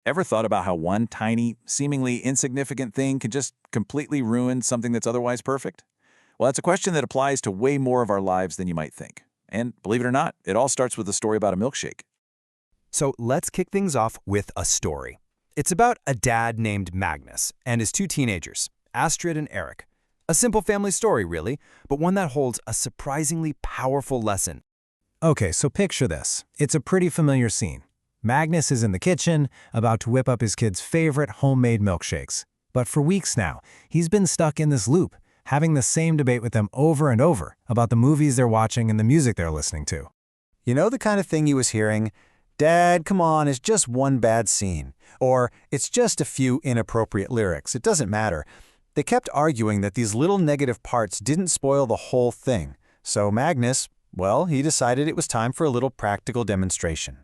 Ever thought about how one tiny, seemingly insignificant thing can just completely ruin something that's otherwise perfect? Well, that's a question that applies to way more of our lives than you might think. And believe it or not, it all starts with a story about a milkshake. So let's kick things off with a story. It's about a dad named Magnus and his two teenagers, Astrid and Eric. A simple family story, really, but one that holds a surprisingly powerful lesson. Okay, so picture this. It's a pretty familiar scene. Magnus is in the kitchen, about to whip up his kids' favorite homemade milkshakes. But for weeks now, he's been stuck in this loop, having the same debate with them over and over about the movies they're watching and the music they're listening to. You know the kind of thing he was hearing? Dad, come on, it's just one bad scene. Or, it's just a few inappropriate lyrics. It doesn't matter. They kept arguing that these little negative parts didn't spoil the whole thing. So Magnus, well, he decided it was time for a little practical demonstration.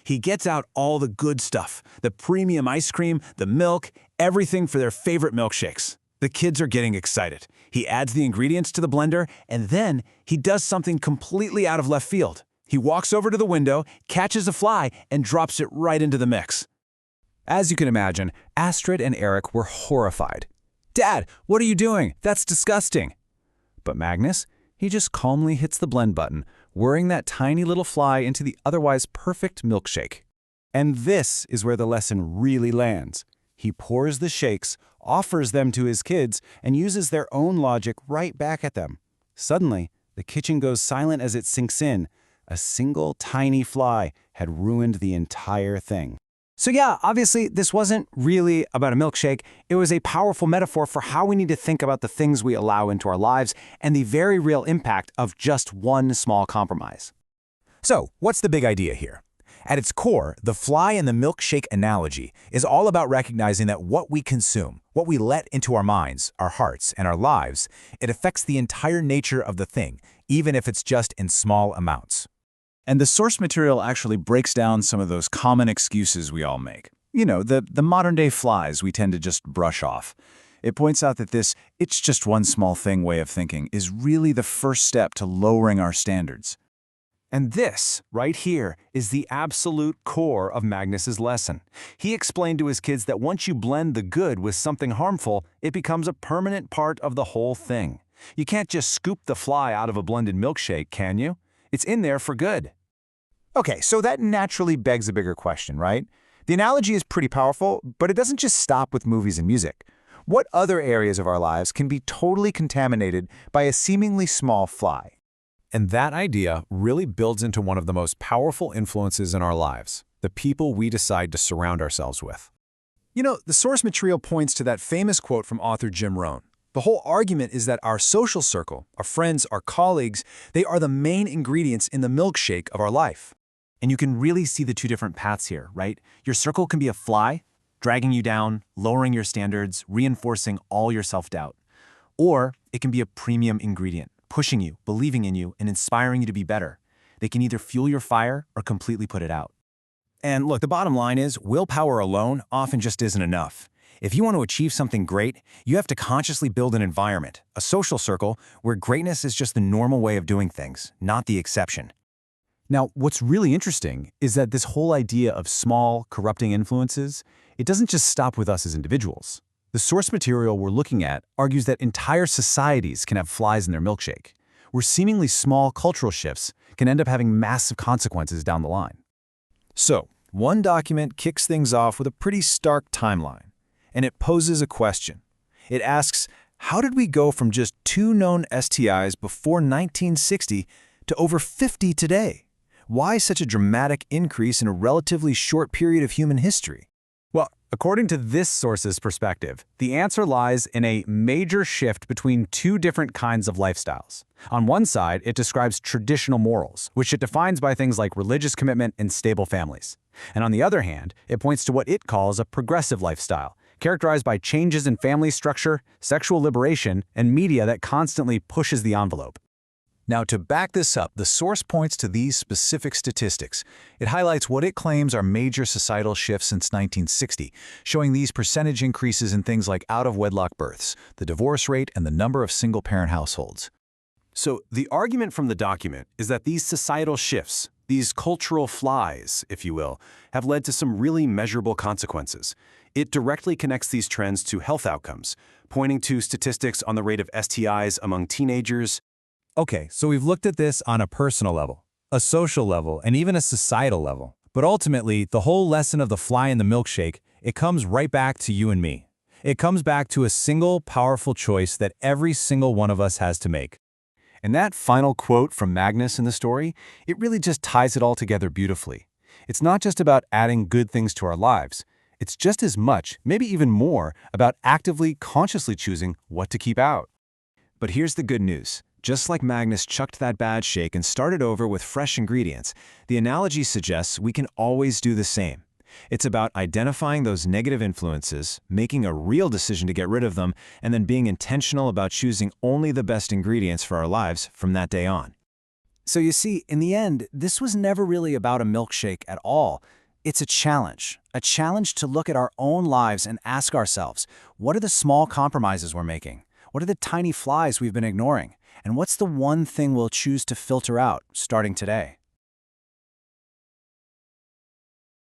He gets out all the good stuff, the premium ice cream, the milk, everything for their favorite milkshakes. The kids are getting excited. He adds the ingredients to the blender, and then he does something completely out of left field. He walks over to the window, catches a fly, and drops it right into the mix. As you can imagine, Astrid and Eric were horrified. "Dad, what are you doing? That's disgusting." But Magnus, he just calmly hits the blend button, whirring that tiny little fly into the otherwise perfect milkshake. And this is where the lesson really lands. He pours the shakes, offers them to his kids, and uses their own logic right back at them. Suddenly, the kitchen goes silent as it sinks in. A single tiny fly had ruined the entire thing. So yeah, obviously, this wasn't really about a milkshake. It was a powerful metaphor for how we need to think about the things we allow into our lives and the very real impact of just one small compromise. So, what's the big idea here? At its core, the fly and the milkshake analogy is all about recognizing that what we consume, what we let into our minds, our hearts, and our lives, it affects the entire nature of the thing, even if it's just in small amounts. And the source material actually breaks down some of those common excuses we all make. You know, the modern-day flies we tend to just brush off. It points out that this "it's just one small thing" way of thinking is really the first step to lowering our standards. And this, right here, is the absolute core of Magnus's lesson. He explained to his kids that once you blend the good with something harmful, it becomes a permanent part of the whole thing. You can't just scoop the fly out of a blended milkshake, can you? It's in there for good. Okay, so that naturally begs a bigger question, right? The analogy is pretty powerful, but it doesn't just stop with movies and music. What other areas of our lives can be totally contaminated by a seemingly small fly? And that idea really builds into one of the most powerful influences in our lives, the people we decide to surround ourselves with. You know, the source material points to that famous quote from author Jim Rohn. The whole argument is that our social circle, our friends, our colleagues, they are the main ingredients in the milkshake of our life. And you can really see the two different paths here, right? Your circle can be a fly, dragging you down, lowering your standards, reinforcing all your self-doubt. Or it can be a premium ingredient, pushing you, believing in you, and inspiring you to be better. They can either fuel your fire or completely put it out. And look, the bottom line is, willpower alone often just isn't enough. If you want to achieve something great, you have to consciously build an environment, a social circle, where greatness is just the normal way of doing things, not the exception. Now, what's really interesting is that this whole idea of small, corrupting influences, it doesn't just stop with us as individuals. The source material we're looking at argues that entire societies can have flies in their milkshake, where seemingly small cultural shifts can end up having massive consequences down the line. So, one document kicks things off with a pretty stark timeline. And it poses a question. It asks, how did we go from just 2 known STIs before 1960 to over 50 today? Why such a dramatic increase in a relatively short period of human history? Well, according to this source's perspective, the answer lies in a major shift between two different kinds of lifestyles. On one side, it describes traditional morals, which it defines by things like religious commitment and stable families. And on the other hand, it points to what it calls a progressive lifestyle, characterized by changes in family structure, sexual liberation, and media that constantly pushes the envelope. Now, to back this up, the source points to these specific statistics. It highlights what it claims are major societal shifts since 1960, showing these percentage increases in things like out-of-wedlock births, the divorce rate, and the number of single-parent households. So the argument from the document is that these societal shifts, These cultural flies, if you will, have led to some really measurable consequences. It directly connects these trends to health outcomes, pointing to statistics on the rate of STIs among teenagers. Okay, so we've looked at this on a personal level, a social level, and even a societal level. But ultimately, the whole lesson of the fly in the milkshake, it comes right back to you and me. It comes back to a single, powerful choice that every single one of us has to make. And that final quote from Magnus in the story, it really just ties it all together beautifully. It's not just about adding good things to our lives. It's just as much, maybe even more, about actively, consciously choosing what to keep out. But here's the good news. Just like Magnus chucked that bad shake and started over with fresh ingredients, the analogy suggests we can always do the same. It's about identifying those negative influences, making a real decision to get rid of them, and then being intentional about choosing only the best ingredients for our lives from that day on. So you see, in the end, this was never really about a milkshake at all. It's a challenge to look at our own lives and ask ourselves, what are the small compromises we're making? What are the tiny flies we've been ignoring? And what's the one thing we'll choose to filter out starting today?